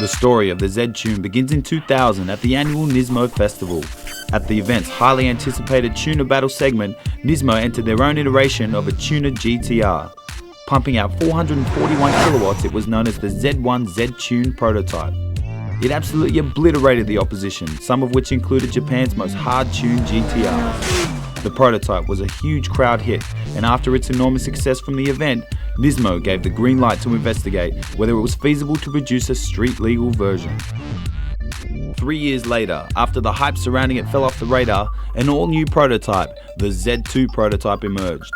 The story of the Z-Tune begins in 2000 at the annual Nismo Festival. At the event's highly anticipated tuner battle segment, Nismo entered their own iteration of a tuner GTR. Pumping out 441 kilowatts, it was known as the Z1 Z-Tune prototype. It absolutely obliterated the opposition, some of which included Japan's most hard-tuned GTRs. The prototype was a huge crowd hit, and after its enormous success from the event, Nismo gave the green light to investigate whether it was feasible to produce a street-legal version. 3 years later, after the hype surrounding it fell off the radar, an all-new prototype, the Z2 prototype, emerged.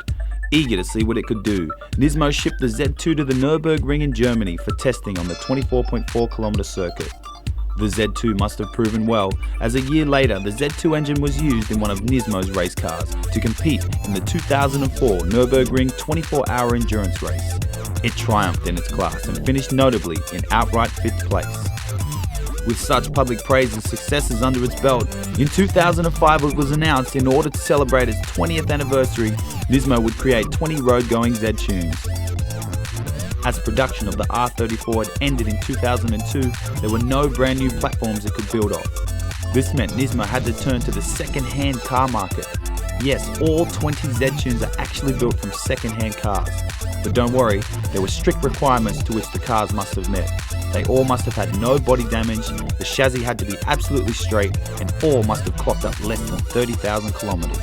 Eager to see what it could do, Nismo shipped the Z2 to the Nürburgring in Germany for testing on the 24.4 kilometer circuit. The Z2 must have proven well, as a year later the Z2 engine was used in one of Nismo's race cars to compete in the 2004 Nürburgring 24-hour endurance race. It triumphed in its class and finished notably in outright 5th place. With such public praise and successes under its belt, in 2005 it was announced in order to celebrate its 20th anniversary, Nismo would create 20 road-going Z-Tunes. As production of the R34 had ended in 2002, there were no brand new platforms it could build off. This meant Nismo had to turn to the second-hand car market. Yes, all 20 Z-Tunes are actually built from second-hand cars. But don't worry, there were strict requirements to which the cars must have met. They all must have had no body damage, the chassis had to be absolutely straight, and all must have clocked up less than 30,000 kilometers.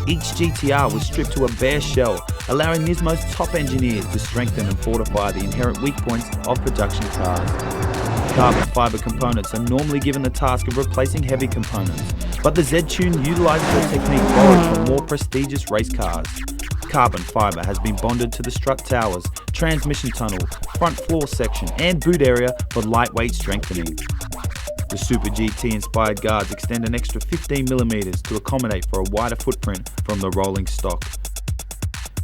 Each GTR was stripped to a bare shell, allowing Nismo's top engineers to strengthen and fortify the inherent weak points of production cars. Carbon fiber components are normally given the task of replacing heavy components, but the Z-Tune utilizes a technique borrowed from more prestigious race cars. Carbon fiber has been bonded to the strut towers, transmission tunnel, front floor section, and boot area for lightweight strengthening. The Super GT inspired guards extend an extra 15mm to accommodate for a wider footprint from the rolling stock.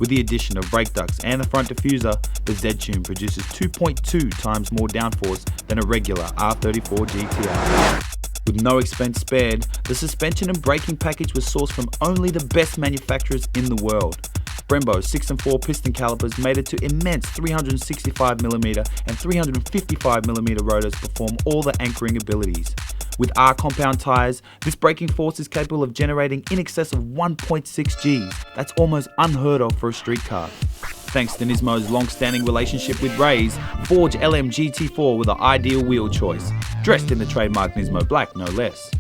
With the addition of brake ducts and the front diffuser, the Z-Tune produces 2.2 times more downforce than a regular R34 GTR. With no expense spared, the suspension and braking package was sourced from only the best manufacturers in the world. Brembo 6 and 4 piston calipers made it to immense 365mm and 355mm rotors perform all the anchoring abilities. With R compound tyres, this braking force is capable of generating in excess of 1.6 Gs. That's almost unheard of for a street car. Thanks to Nismo's long-standing relationship with Rays, Forge LM GT4 were the ideal wheel choice, dressed in the trademark Nismo black no less.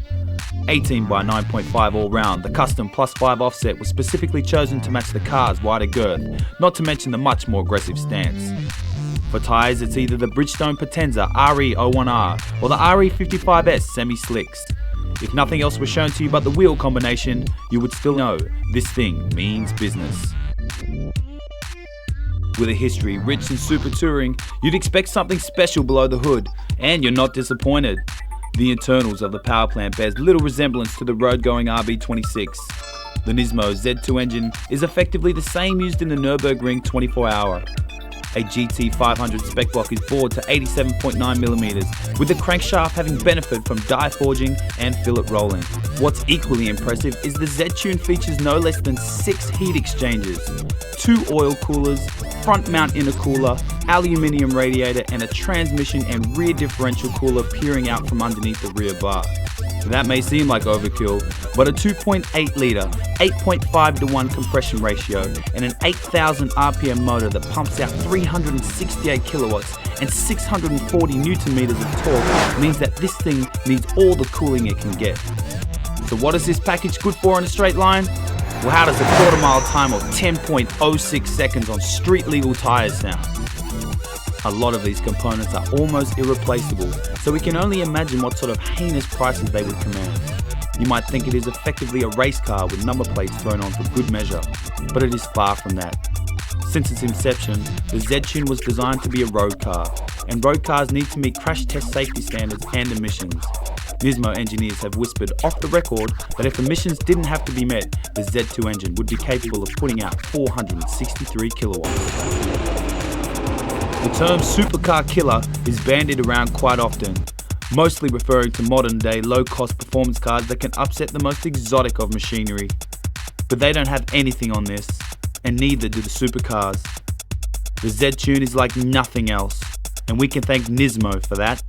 18 by 9.5 all round, the custom +5 offset was specifically chosen to match the car's wider girth, not to mention the much more aggressive stance. For tyres, it's either the Bridgestone Potenza RE01R or the RE55S Semi-Slicks. If nothing else was shown to you but the wheel combination, you would still know this thing means business. With a history rich in super touring, you'd expect something special below the hood, and you're not disappointed. The internals of the power plant bears little resemblance to the road-going RB26. The Nismo Z2 engine is effectively the same used in the Nürburgring 24-hour. A GT500 spec block is bored to 87.9mm, with the crankshaft having benefited from die forging and fillet rolling. What's equally impressive is the Z-Tune features no less than 6 heat exchangers, 2 oil coolers, front mount intercooler, aluminium radiator, and a transmission and rear differential cooler peering out from underneath the rear bar. That may seem like overkill, but a 2.8 litre, 8.5:1 compression ratio and an 8,000 RPM motor that pumps out 368 kilowatts and 640 newton meters of torque means that this thing needs all the cooling it can get. So what is this package good for in a straight line? Well, how does a quarter mile time of 10.06 seconds on street legal tyres sound? A lot of these components are almost irreplaceable, so we can only imagine what sort of heinous prices they would command. You might think it is effectively a race car with number plates thrown on for good measure, but it is far from that. Since its inception, the Z-Tune was designed to be a road car, and road cars need to meet crash test safety standards and emissions. Nismo engineers have whispered off the record that if emissions didn't have to be met, the Z2 engine would be capable of putting out 463 kilowatts. The term supercar killer is bandied around quite often, mostly referring to modern-day low-cost performance cars that can upset the most exotic of machinery. But they don't have anything on this, and neither do the supercars. The Z-Tune is like nothing else, and we can thank Nismo for that.